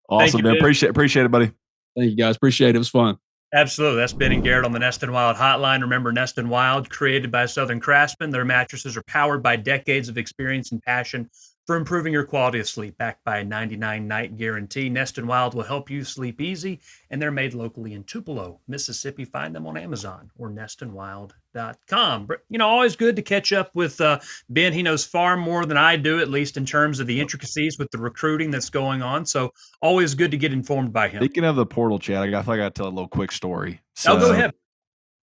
Awesome, man. Appreciate it, buddy. Thank you, guys. Appreciate it. It was fun. Absolutely. That's Ben and Garrett on the Nest and Wild hotline. Remember, Nest and Wild, created by Southern Craftsmen. Their mattresses are powered by decades of experience and passion for improving your quality of sleep, backed by a 99-night guarantee. Nest and Wild will help you sleep easy, and they're made locally in Tupelo, Mississippi. Find them on Amazon or nestandwild.com. Always good to catch up with Ben. He knows far more than I do, at least in terms of the intricacies with the recruiting that's going on. So always good to get informed by him. Speaking of the portal, Chad, I feel like I got to tell a little quick story. Go ahead.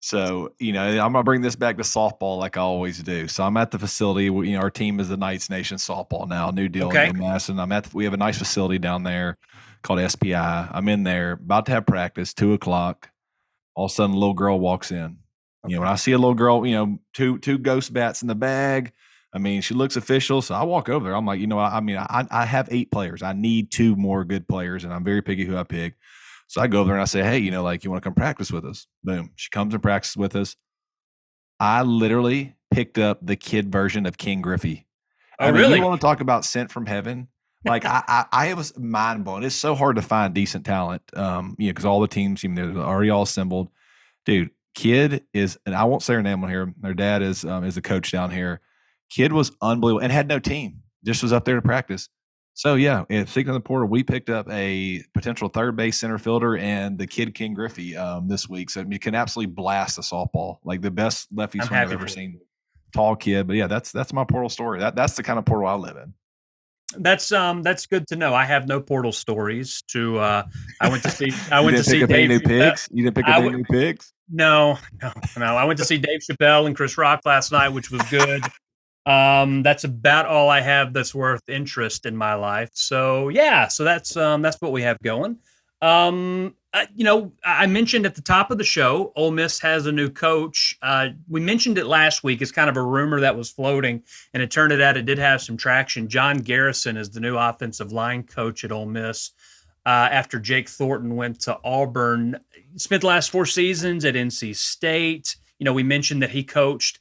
So, I'm going to bring this back to softball like I always do. So I'm at the facility. Our team is the Knights Nation softball now, new deal in Madison. We have a nice facility down there called SPI. I'm in there about to have practice, 2:00. All of a sudden, a little girl walks in. When I see a little girl, two ghost bats in the bag. I mean, she looks official. So I walk over there. I'm like, I have 8 players. I need 2 more good players, and I'm very picky who I pick. So I go over there and I say, hey, you want to come practice with us? Boom. She comes and practices with us. I literally picked up the kid version of King Griffey. Oh, really? You want to talk about sent from heaven? Like I was mind blown. It's so hard to find decent talent. Because all the teams, they're already all assembled. Dude, kid is, and I won't say her name on here. Their dad is a coach down here. Kid was unbelievable and had no team. Just was up there to practice. So, speaking of the portal, we picked up a potential third base center fielder and the kid King Griffey this week. So, you can absolutely blast a softball, like the best lefty swing I've ever seen. Tall kid. But, that's my portal story. That's the kind of portal I live in. That's good to know. I have no portal stories to I went to see Dave new pigs. You didn't pick up any new pigs? No. I went to see Dave Chappelle and Chris Rock last night, which was good. That's about all I have that's worth interest in my life. So that's what we have going. I mentioned at the top of the show, Ole Miss has a new coach. We mentioned it last week as kind of a rumor that was floating, and it turned out it did have some traction. John Garrison is the new offensive line coach at Ole Miss. After Jake Thornton went to Auburn, spent the last 4 seasons at NC State. We mentioned that he coached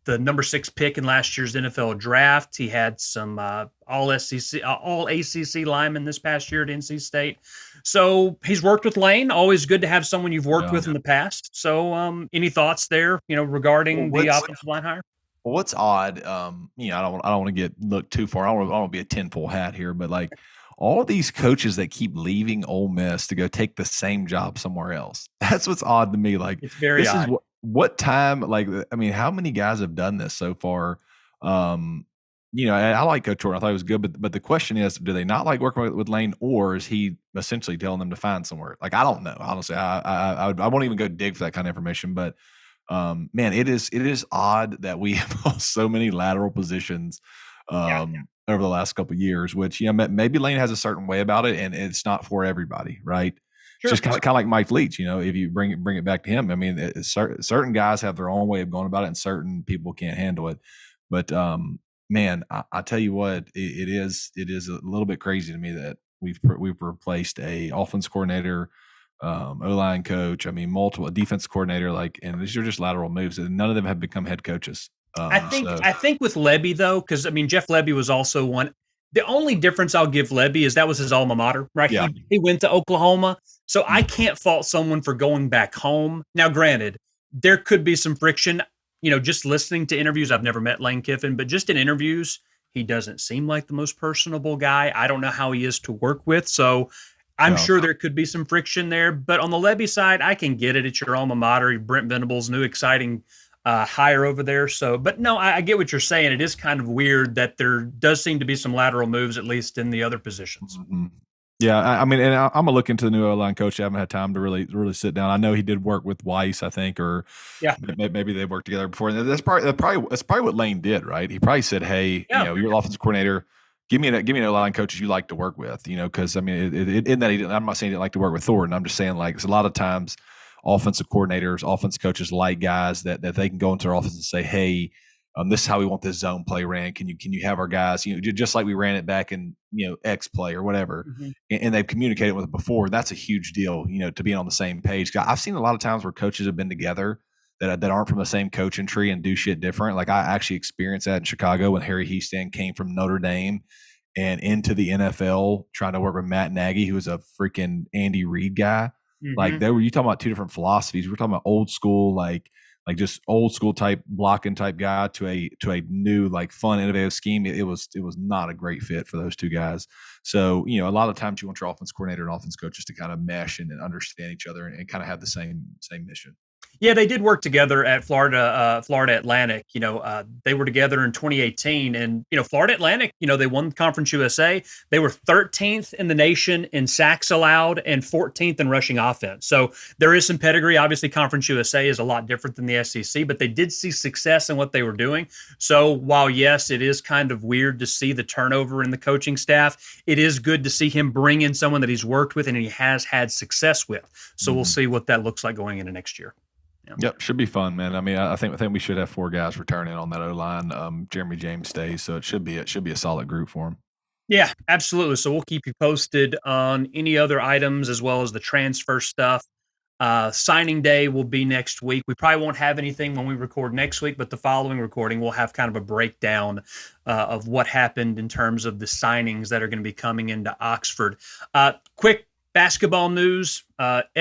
the number 6 pick in last year's NFL draft. He had some all ACC linemen this past year at NC State. So he's worked with Lane. Always good to have someone you've worked with in the past. So any thoughts there, regarding the offensive line hire? Well, what's odd, I don't want to look too far. I don't want to be a tinfoil hat here, but like all these coaches that keep leaving Ole Miss to go take the same job somewhere else. That's what's odd to me. Like it's very odd. What time, how many guys have done this so far? I like Coach Jordan. I thought it was good, but the question is, do they not like working with Lane, or is he essentially telling them to find somewhere? Like, I don't know. Honestly, I won't even go dig for that kind of information, but man, it is odd that we have so many lateral positions over the last couple of years, which, maybe Lane has a certain way about it and it's not for everybody. Right. Sure. Just kind of like Mike Leach, if you bring it back to him, I mean, certain guys have their own way of going about it and certain people can't handle it. But, man, I tell you what, it is a little bit crazy to me that we've replaced a offense coordinator, O-line coach. I mean, multiple defense coordinator, and these are just lateral moves, and none of them have become head coaches. I think with Lebby though, because I mean, Jeff Lebby was also one. The only difference I'll give Lebby is that was his alma mater, right? Yeah. He went to Oklahoma, so I can't fault someone for going back home. Now, granted, there could be some friction. Just listening to interviews, I've never met Lane Kiffin, but just in interviews, he doesn't seem like the most personable guy. I don't know how he is to work with, so I'm sure there could be some friction there. But on the Lebby side, I can get it. It's your alma mater, Brent Venables, new exciting hire over there. So, but no, I get what you're saying. It is kind of weird that there does seem to be some lateral moves, at least in the other positions. Mm-hmm. Yeah, I mean, and I'm gonna look into the new O-line coach. I haven't had time to really sit down. I know he did work with Weiss, I think, or maybe they worked together before. And that's probably what Lane did, right? He probably said, "Hey, you're the offensive coordinator. Give me an O-line coaches you like to work with." Because I mean, in that I'm not saying he didn't like to work with Thornton. I'm just saying it's a lot of times offensive coordinators, offensive coaches like guys that they can go into their office and say, "Hey, this is how we want this zone play ran. Can you have our guys, just like we ran it back in, X play or whatever." Mm-hmm. And they've communicated with it before. That's a huge deal, to be on the same page. I've seen a lot of times where coaches have been together that aren't from the same coaching tree and do shit different. Like I actually experienced that in Chicago when Harry Hiestand came from Notre Dame and into the NFL trying to work with Matt Nagy, who was a freaking Andy Reid guy. Mm-hmm. You talking about two different philosophies. We're talking about old school, like just old school type blocking type guy to a new, fun, innovative scheme. It was not a great fit for those two guys. So, a lot of times you want your offense coordinator and offense coaches to kind of mesh and understand each other and kind of have the same mission. Yeah, they did work together at Florida Atlantic. They were together in 2018, and Florida Atlantic, they won Conference USA. They were 13th in the nation in sacks allowed and 14th in rushing offense. So there is some pedigree. Obviously, Conference USA is a lot different than the SEC, but they did see success in what they were doing. So while yes, it is kind of weird to see the turnover in the coaching staff, it is good to see him bring in someone that he's worked with and he has had success with. So we'll see what that looks like going into next year. Yep, should be fun, man. I mean, I think we should have 4 guys returning on that O line. Jeremy James stays, so it should be a solid group for him. Yeah, absolutely. So we'll keep you posted on any other items as well as the transfer stuff. Signing day will be next week. We probably won't have anything when we record next week, but the following recording we'll have kind of a breakdown of what happened in terms of the signings that are going to be coming into Oxford. Quick basketball news,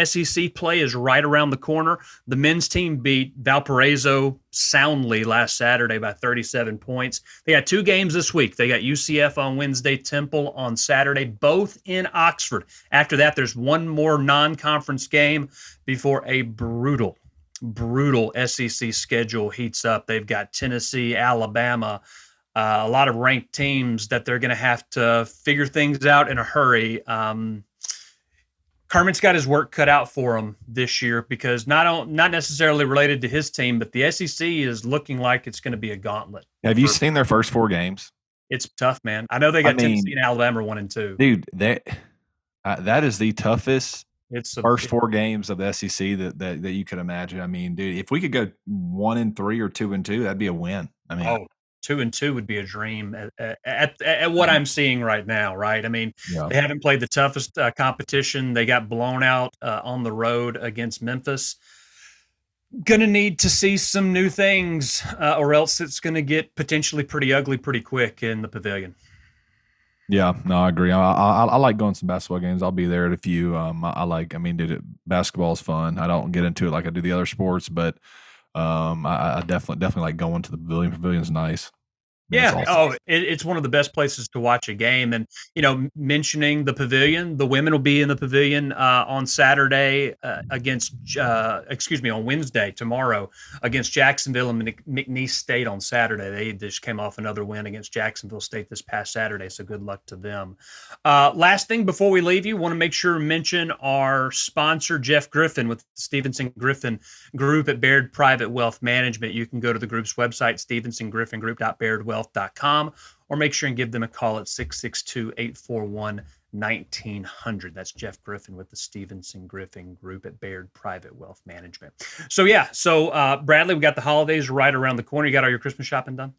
SEC play is right around the corner. The men's team beat Valparaiso soundly last Saturday by 37 points. They got 2 games this week. They got UCF on Wednesday, Temple on Saturday, both in Oxford. After that, there's one more non-conference game before a brutal SEC schedule heats up. They've got Tennessee, Alabama, a lot of ranked teams that they're going to have to figure things out in a hurry. Kermit's got his work cut out for him this year because not necessarily related to his team, but the SEC is looking like it's going to be a gauntlet. Have you seen their first 4 games? It's tough, man. I know they got Tennessee and Alabama 1 and 2. Dude, that is the toughest It's first 4 games of the SEC that you could imagine. I mean, dude, if we could go 1 and 3 or 2 and 2, that'd be a win. I mean, 2 and 2 would be a dream at what I'm seeing right now, right? I mean, They haven't played the toughest competition. They got blown out on the road against Memphis. Going to need to see some new things or else it's going to get potentially pretty ugly pretty quick in the pavilion. Yeah, no, I agree. I like going to some basketball games. I'll be there at a few. Dude, basketball is fun. I don't get into it like I do the other sports, but I definitely like going to the pavilion. Pavilion's nice. Yeah. Awesome. It's one of the best places to watch a game. And, mentioning the pavilion, the women will be in the pavilion on Saturday on Wednesday, tomorrow, against Jacksonville and McNeese State on Saturday. They just came off another win against Jacksonville State this past Saturday. So good luck to them. Last thing before we leave you, want to make sure to mention our sponsor, Jeff Griffin with the Stevenson Griffin Group at Baird Private Wealth Management. You can go to the group's website, stevensongriffingroup.bairdwealth.com, or make sure and give them a call at 662-841-1900. That's Jeff Griffin with the Stevenson Griffin Group at Baird Private Wealth Management. So Bradley, we got the holidays right around the corner. You got all your Christmas shopping done?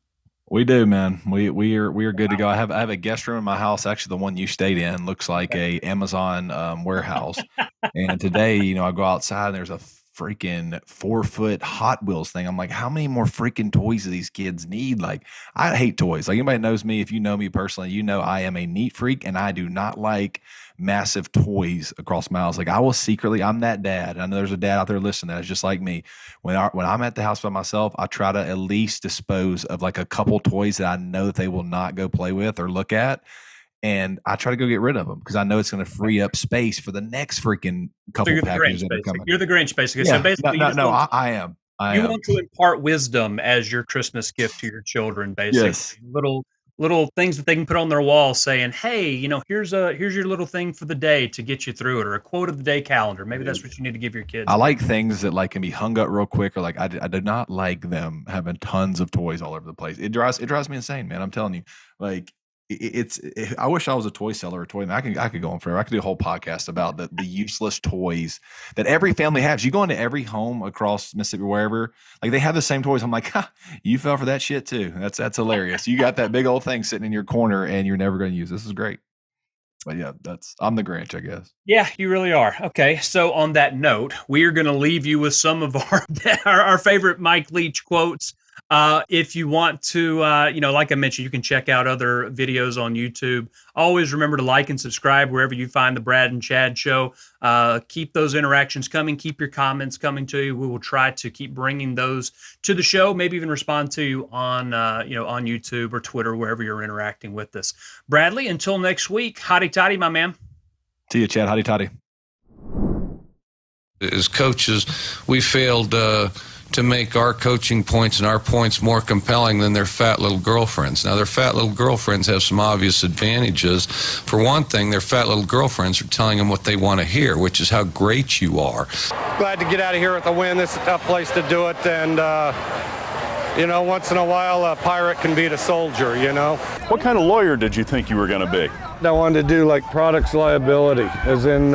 We do, man. We are good to go. I have a guest room in my house. Actually, the one you stayed in looks like a Amazon warehouse. And today, I go outside and there's a freaking 4-foot Hot Wheels thing. I'm like, how many more freaking toys do these kids need? Like, I hate toys. Like, anybody knows me, if you know me personally, I am a neat freak and I do not like massive toys across my house. Like, I will secretly, I'm that dad. I know there's a dad out there listening that is just like me. When I'm at the house by myself, I try to at least dispose of like a couple toys that I know that they will not go play with or look at. And I try to go get rid of them because I know it's going to free up space for the next freaking couple packages that are coming. You're the Grinch, basically. Yeah. So basically, I am. You want to impart wisdom as your Christmas gift to your children, basically. Yes. Little things that they can put on their wall saying, hey, here's your little thing for the day to get you through it, or a quote of the day calendar. Maybe that's what you need to give your kids. I like things that can be hung up real quick, or I do not like them having tons of toys all over the place. It drives me insane, man. I'm telling you, I wish I was a toy seller or toy man. I could go on forever. I could do a whole podcast about the useless toys that every family has. You go into every home across Mississippi, wherever, they have the same toys. I'm like, you fell for that shit too. That's hilarious. You got that big old thing sitting in your corner and you're never going to use. This is great. But yeah, I'm the Grinch, I guess. Yeah, you really are. Okay, so on that note, we are going to leave you with some of our favorite Mike Leach quotes. If you want to, like I mentioned, you can check out other videos on YouTube. Always remember to like and subscribe wherever you find the Brad and Chad Show. Keep those interactions coming. Keep your comments coming to you. We will try to keep bringing those to the show. Maybe even respond to you on YouTube or Twitter, wherever you're interacting with us. Bradley, until next week, hotty toddy, my man. See you, Chad. Hotty toddy. As coaches, we failed to make our coaching points and our points more compelling than their fat little girlfriends. Now, their fat little girlfriends have some obvious advantages. For one thing, their fat little girlfriends are telling them what they want to hear, which is how great you are. Glad to get out of here with a win. This is a tough place to do it, and once in a while a pirate can beat a soldier, What kind of lawyer did you think you were going to be? I wanted to do like products liability, as in,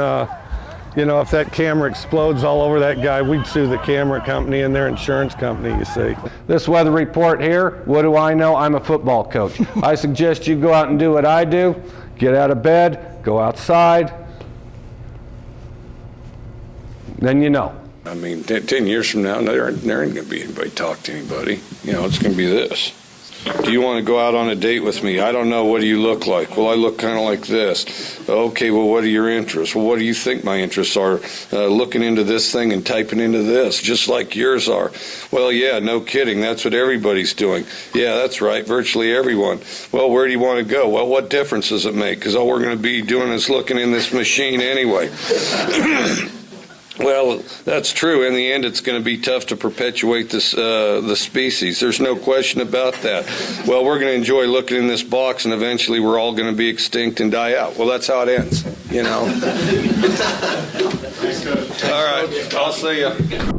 if that camera explodes all over that guy, we'd sue the camera company and their insurance company, you see. This weather report here, what do I know? I'm a football coach. I suggest you go out and do what I do. Get out of bed, go outside, then you know. I mean, 10 years from now, there ain't going to be anybody talk to anybody. It's going to be this. Do you want to go out on a date with me? I don't know. What do you look like? Well, I look kind of like this. Okay, well, what are your interests? Well, what do you think my interests are? Looking into this thing and typing into this, just like yours are. Well, yeah, no kidding. That's what everybody's doing. Yeah, that's right. Virtually everyone. Well, where do you want to go? Well, what difference does it make? Because all we're going to be doing is looking in this machine anyway. Well, that's true. In the end, it's going to be tough to perpetuate this the species. There's no question about that. Well, we're going to enjoy looking in this box, and eventually we're all going to be extinct and die out. Well, that's how it ends, All right, I'll see you.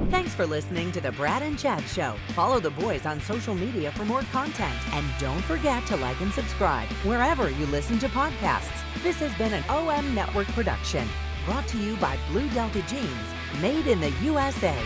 Thanks for listening to the Brad and Chad Show. Follow the boys on social media for more content. And don't forget to like and subscribe wherever you listen to podcasts. This has been an OM Network production. Brought to you by Blue Delta Jeans, made in the USA.